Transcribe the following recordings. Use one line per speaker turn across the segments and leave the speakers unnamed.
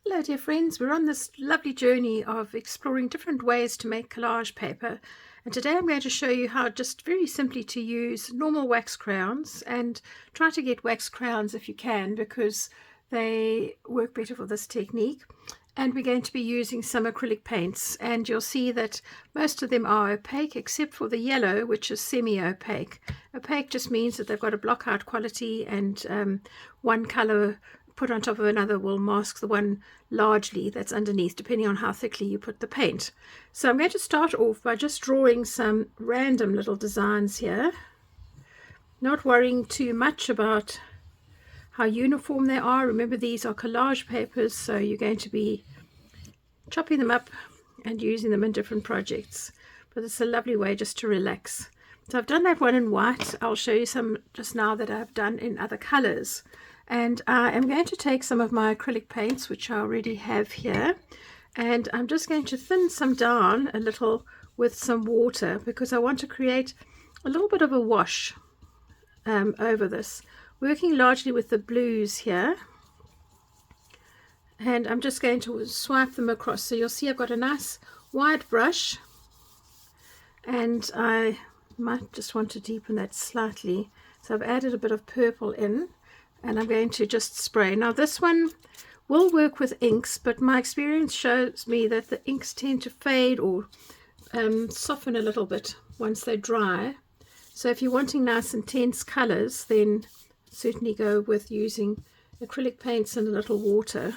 Hello dear friends, we're on this lovely journey of exploring different ways to make collage paper, and today I'm going to show you how just very simply to use normal wax crayons, and try to get wax crayons if you can because they work better for this technique. And we're going to be using some acrylic paints, and you'll see that most of them are opaque except for the yellow, which is semi-opaque. Opaque just means that they've got a block out quality, and one color put on top of another will mask the one largely that's underneath, depending on how thickly you put the paint. So I'm going to start off by just drawing some random little designs here, not worrying too much about how uniform they are. Remember, these are collage papers, so you're going to be chopping them up and using them in different projects, but it's a lovely way just to relax. So I've done that one in white. I'll show you some just now that I've done in other colors. And I am going to take some of my acrylic paints, which I already have here, and I'm just going to thin some down a little with some water because I want to create a little bit of a wash over this, working largely with the blues here. And I'm just going to swipe them across. So you'll see I've got a nice wide brush, and I might just want to deepen that slightly. So I've added a bit of purple in, and I'm going to just spray. Now this one will work with inks, but my experience shows me that the inks tend to fade or soften a little bit once they dry. So if you're wanting nice intense colors, then certainly go with using acrylic paints and a little water.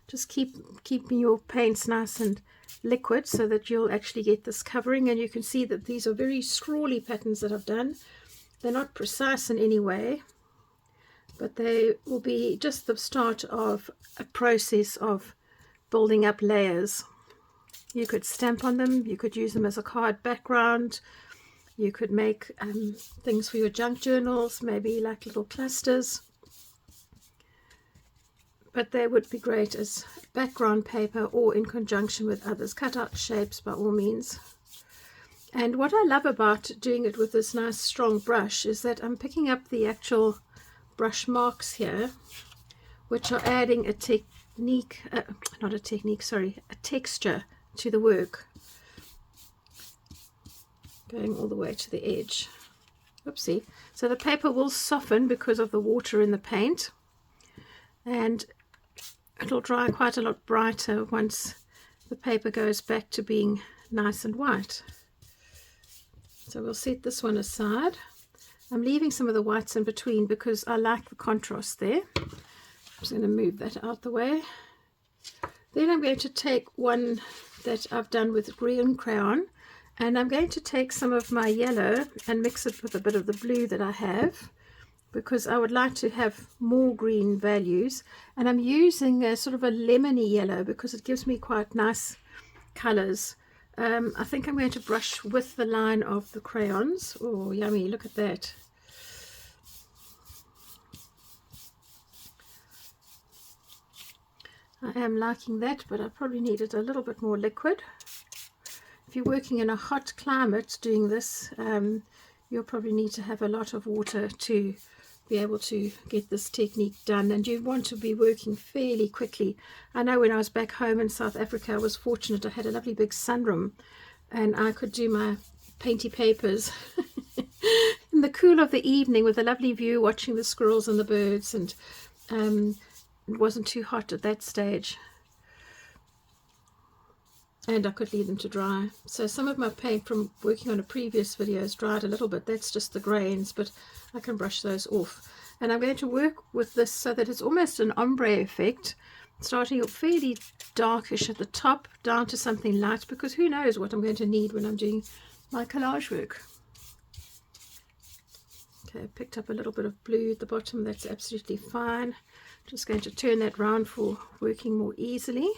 Just keeping your paints nice and liquid so that you'll actually get this covering. And you can see that these are very scrawly patterns that I've done. They're not precise in any way, but they will be just the start of a process of building up layers. You could stamp on them, you could use them as a card background, you could make things for your junk journals, maybe like little clusters, but they would be great as background paper or in conjunction with others. Cut out shapes by all means. And what I love about doing it with this nice strong brush is that I'm picking up the actual brush marks here, which are adding a technique, not a technique, sorry, a texture to the work, going all the way to the edge. Oopsie. So the paper will soften because of the water in the paint, and it'll dry quite a lot brighter once the paper goes back to being nice and white. So we'll set this one aside. I'm leaving some of the whites in between because I like the contrast there. I'm just going to move that out the way. Then I'm going to take one that I've done with green crayon, and I'm going to take some of my yellow and mix it with a bit of the blue that I have, because I would like to have more green values. And I'm using a sort of a lemony yellow because it gives me quite nice colors. I think I'm going to brush with the line of the crayons. Oh, yummy, look at that. I am liking that, but I probably need it a little bit more liquid. If you're working in a hot climate doing this, you'll probably need to have a lot of water to be able to get this technique done, and you want to be working fairly quickly. I know when I was back home in South Africa, I was fortunate. I had a lovely big sunroom and I could do my painty papers in the cool of the evening with a lovely view, watching the squirrels and the birds, and it wasn't too hot at that stage, and I could leave them to dry. So some of my paint from working on a previous video has dried a little bit. That's just the grains, but I can brush those off. And I'm going to work with this so that it's almost an ombre effect, starting fairly darkish at the top down to something light, because who knows what I'm going to need when I'm doing my collage work. Okay, I picked up a little bit of blue at the bottom. That's absolutely fine. Just going to turn that round for working more easily.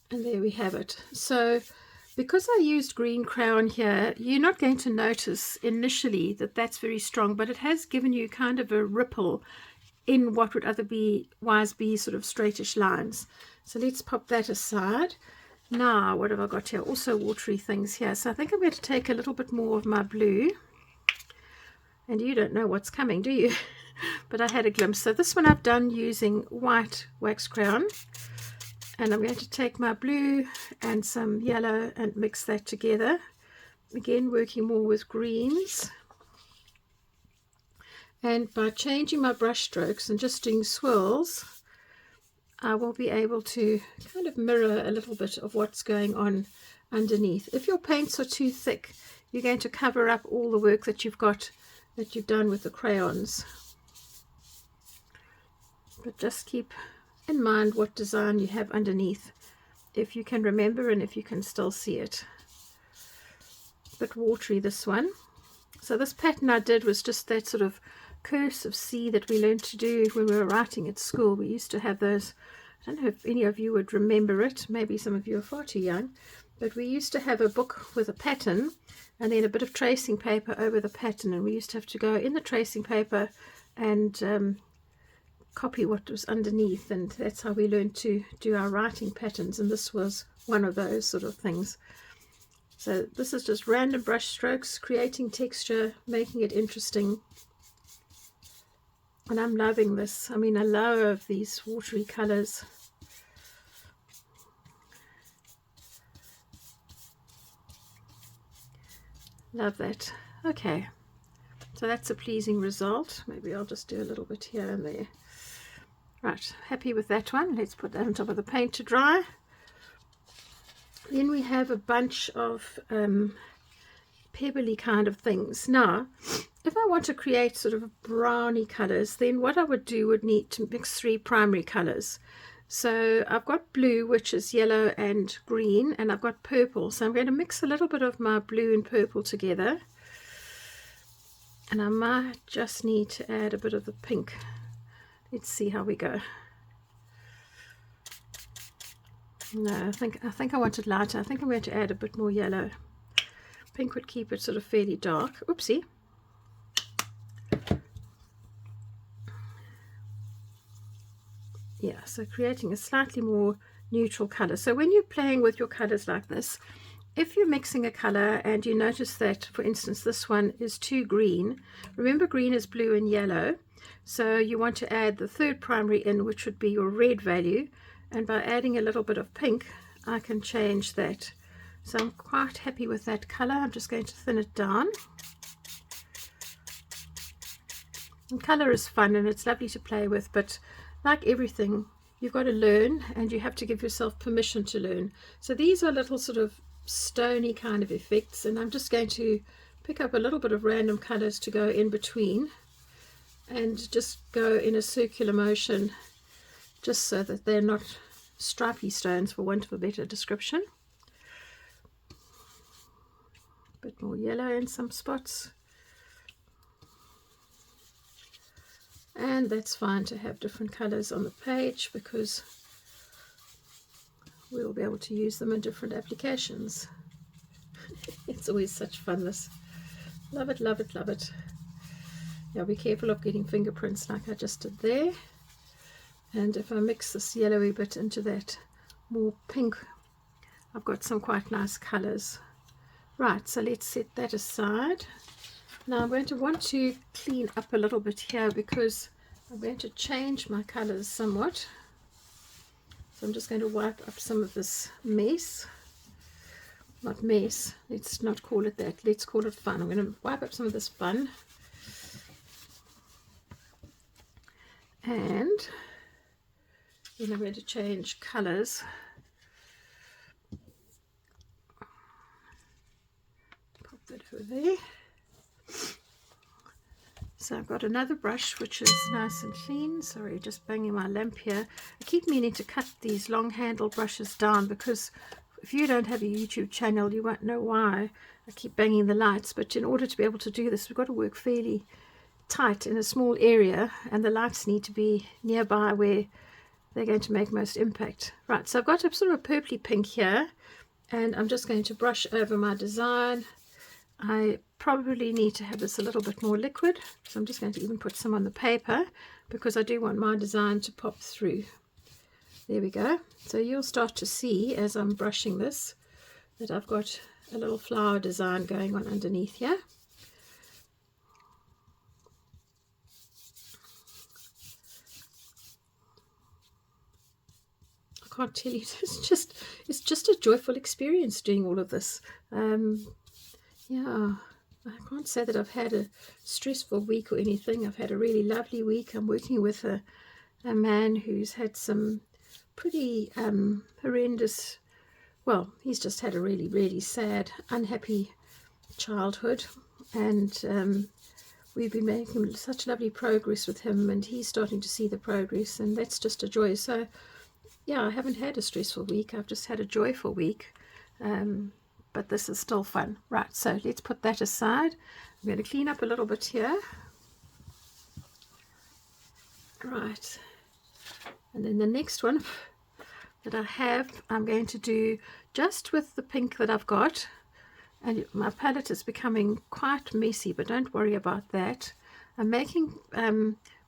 And there we have it. So because I used green crayon here, you're not going to notice initially that that's very strong, but it has given you kind of a ripple in what would otherwise be sort of straightish lines. So let's pop that aside. Now, what have I got here? Also watery things here. So I think I'm going to take a little bit more of my blue, and you don't know what's coming, do you? But I had a glimpse. So this one I've done using white wax crayon, and I'm going to take my blue and some yellow and mix that together, again working more with greens. And by changing my brush strokes and just doing swirls, I will be able to kind of mirror a little bit of what's going on underneath. If your paints are too thick, you're going to cover up all the work that you've done with the crayons. But just keep in mind what design you have underneath, if you can remember and if you can still see it. A bit watery, this one. So this pattern I did was just that sort of cursive C that we learned to do when we were writing at school. We used to have those. I don't know if any of you would remember it. Maybe some of you are far too young. But we used to have a book with a pattern and then a bit of tracing paper over the pattern. And we used to have to go in the tracing paper and copy what was underneath. And that's how we learned to do our writing patterns. And this was one of those sort of things. So this is just random brush strokes, creating texture, making it interesting. And I'm loving this. I mean, I love these watery colors. Love that. Okay, so that's a pleasing result. Maybe I'll just do a little bit here and there. Right, happy with that one. Let's put that on top of the paint to dry. Then we have a bunch of pebbly kind of things. Now, if I want to create sort of browny colors, then what I would do would need to mix 3 primary colors. So I've got blue, which is yellow and green, and I've got purple. So I'm going to mix a little bit of my blue and purple together. And I might just need to add a bit of the pink. Let's see how we go. No, I think I want it lighter. I think I'm going to add a bit more yellow. Pink would keep it sort of fairly dark. Oopsie. Yeah, so creating a slightly more neutral color. So when you're playing with your colors like this, if you're mixing a color and you notice that, for instance, this one is too green, remember green is blue and yellow, so you want to add the 3rd primary in, which would be your red value, and by adding a little bit of pink, I can change that. So I'm quite happy with that color. I'm just going to thin it down. And color is fun and it's lovely to play with, but like everything, you've got to learn and you have to give yourself permission to learn. So these are little sort of stony kind of effects, and I'm just going to pick up a little bit of random colors to go in between and just go in a circular motion, just so that they're not stripy stones, for want of a better description. A bit more yellow in some spots. And that's fine to have different colors on the page, because we'll be able to use them in different applications. It's always such fun, this. Love it, love it, love it. Yeah, be careful of getting fingerprints like I just did there. And if I mix this yellowy bit into that more pink, I've got some quite nice colors. Right, so let's set that aside. Now I'm going to want to clean up a little bit here, because I'm going to change my colors somewhat. So I'm just going to wipe up some of this mess. Not mess, let's not call it that, let's call it fun. I'm going to wipe up some of this fun. And then I'm going to change colors. Pop that over there. So I've got another brush which is nice and clean. Sorry, just banging my lamp here. I keep meaning to cut these long handle brushes down, because if you don't have a YouTube channel, you won't know why I keep banging the lights. But in order to be able to do this, we've got to work fairly tight in a small area, and the lights need to be nearby where they're going to make most impact. Right, so I've got a sort of a purpley pink here, and I'm just going to brush over my design. I probably need to have this a little bit more liquid, so I'm just going to even put some on the paper, because I do want my design to pop through. There we go. So you'll start to see as I'm brushing this that I've got a little flower design going on underneath here. can't tell you. It's just a joyful experience doing all of this. Yeah, I can't say that I've had a stressful week or anything. I've had a really lovely week. I'm working with a man who's had some pretty horrendous, well, he's just had a really, really sad, unhappy childhood, and we've been making such lovely progress with him, and he's starting to see the progress, and that's just a joy. So yeah, I haven't had a stressful week. I've just had a joyful week, but this is still fun. Right, so let's put that aside. I'm going to clean up a little bit here. Right, and then the next one that I have, I'm going to do just with the pink that I've got. And my palette is becoming quite messy, but don't worry about that. I'm making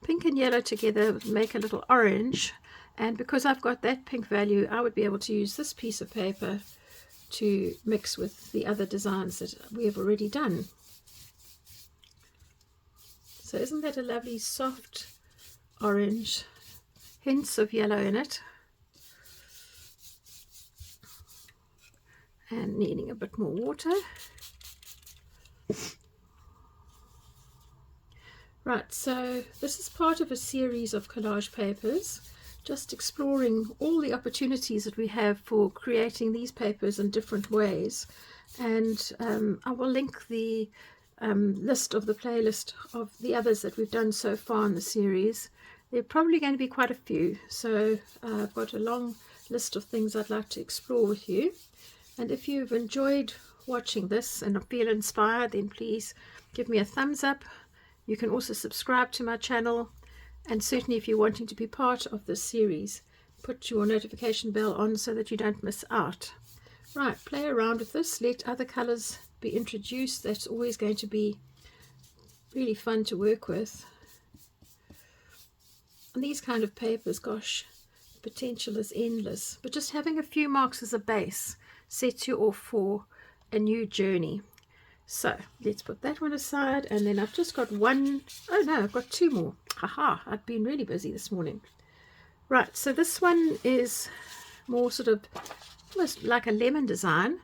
pink and yellow together, make a little orange, and because I've got that pink value, I would be able to use this piece of paper to mix with the other designs that we have already done. So isn't that a lovely soft orange, hints of yellow in it, and needing a bit more water. Right, so this is part of a series of collage papers, just exploring all the opportunities that we have for creating these papers in different ways. And I will link the list of the playlist of the others that we've done so far in the series. There are probably going to be quite a few, so I've got a long list of things I'd like to explore with you. And if you've enjoyed watching this and feel inspired, then please give me a thumbs up. You can also subscribe to my channel, and certainly if you're wanting to be part of this series, put your notification bell on so that you don't miss out. Right, play around with this, let other colors be introduced. That's always going to be really fun to work with. On these kind of papers, gosh, the potential is endless, but just having a few marks as a base sets you off for a new journey. So let's put that one aside, and then I've just got one, oh no, I've got two more. Haha, I've been really busy this morning. Right, so this one is more sort of almost like a lemon design.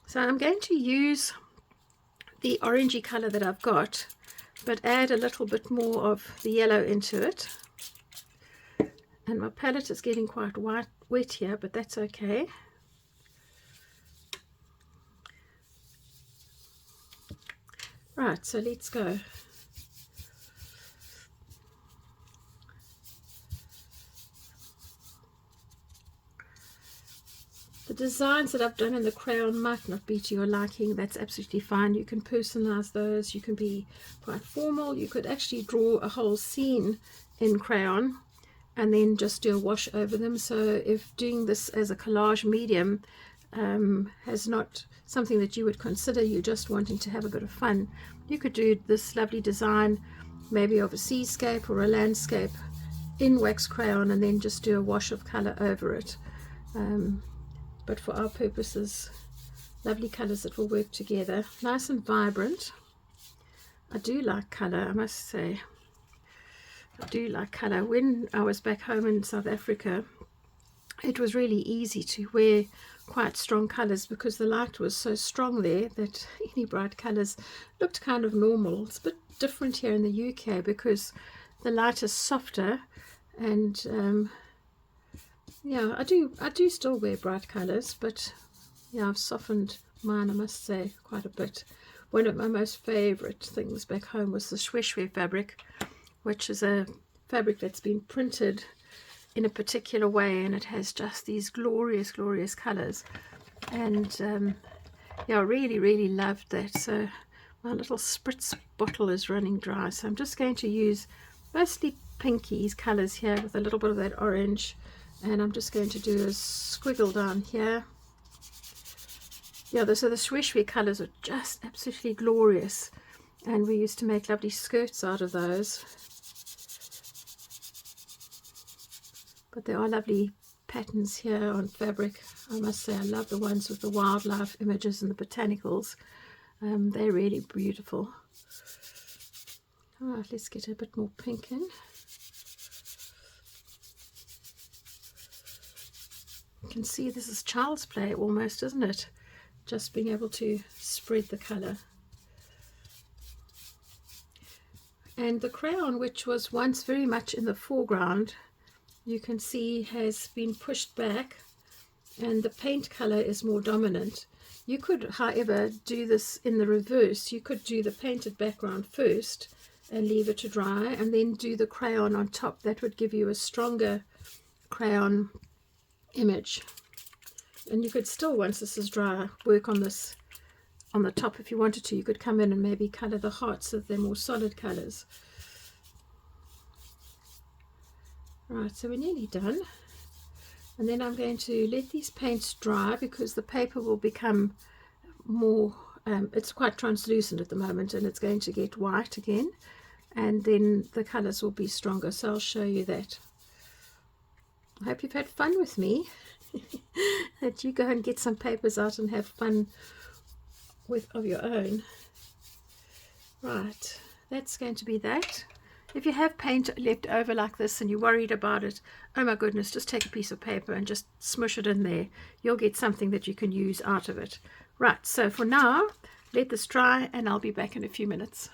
So I'm going to use the orangey color that I've got, but add a little bit more of the yellow into it. And my palette is getting quite wet here, but that's okay. Right, so let's go. The designs that I've done in the crayon might not be to your liking. That's absolutely fine. You can personalize those. You can be quite formal. You could actually draw a whole scene in crayon and then just do a wash over them. So if doing this as a collage medium has not something that you would consider, you're just wanting to have a bit of fun, you could do this lovely design maybe of a seascape or a landscape in wax crayon and then just do a wash of color over it. But for our purposes, lovely colors that will work together, nice and vibrant. I do like color, I must say. I do like color. When I was back home in South Africa, it was really easy to wear quite strong colors because the light was so strong there that any bright colors looked kind of normal. It's a bit different here in the UK because the light is softer, and yeah, I do still wear bright colors, but yeah, I've softened mine, I must say, quite a bit. One of my most favorite things back home was the shweshwe fabric, which is a fabric that's been printed in a particular way, and it has just these glorious colors, and yeah, I really loved that. So my little spritz bottle is running dry, so I'm just going to use mostly pinkies colors here with a little bit of that orange, and I'm just going to do a squiggle down here. Yeah, so the shweshwe colors are just absolutely glorious, and we used to make lovely skirts out of those. But there are lovely patterns here on fabric. I must say, I love the ones with the wildlife images and the botanicals. They're really beautiful. All right, let's get a bit more pink in. can see this is child's play almost, isn't it? Just being able to spread the color. And the crayon, which was once very much in the foreground, you can see has been pushed back and the paint color is more dominant. You could, however, do this in the reverse. You could do the painted background first and leave it to dry, and then do the crayon on top. That would give you a stronger crayon image. And you could still, once this is dry, work on this on the top if you wanted to. You could come in and maybe color the hearts so they're more solid colors. Right, so we're nearly done. And then I'm going to let these paints dry because the paper will become more, it's quite translucent at the moment, and it's going to get white again, and then the colors will be stronger. So I'll show you that. I hope you've had fun with me. That you go and get some papers out and have fun of your own. Right, that's going to be that. If you have paint left over like this and you're worried about it, oh my goodness, just take a piece of paper and just smush it in there. You'll get something that you can use out of it. Right, so for now, let this dry and I'll be back in a few minutes.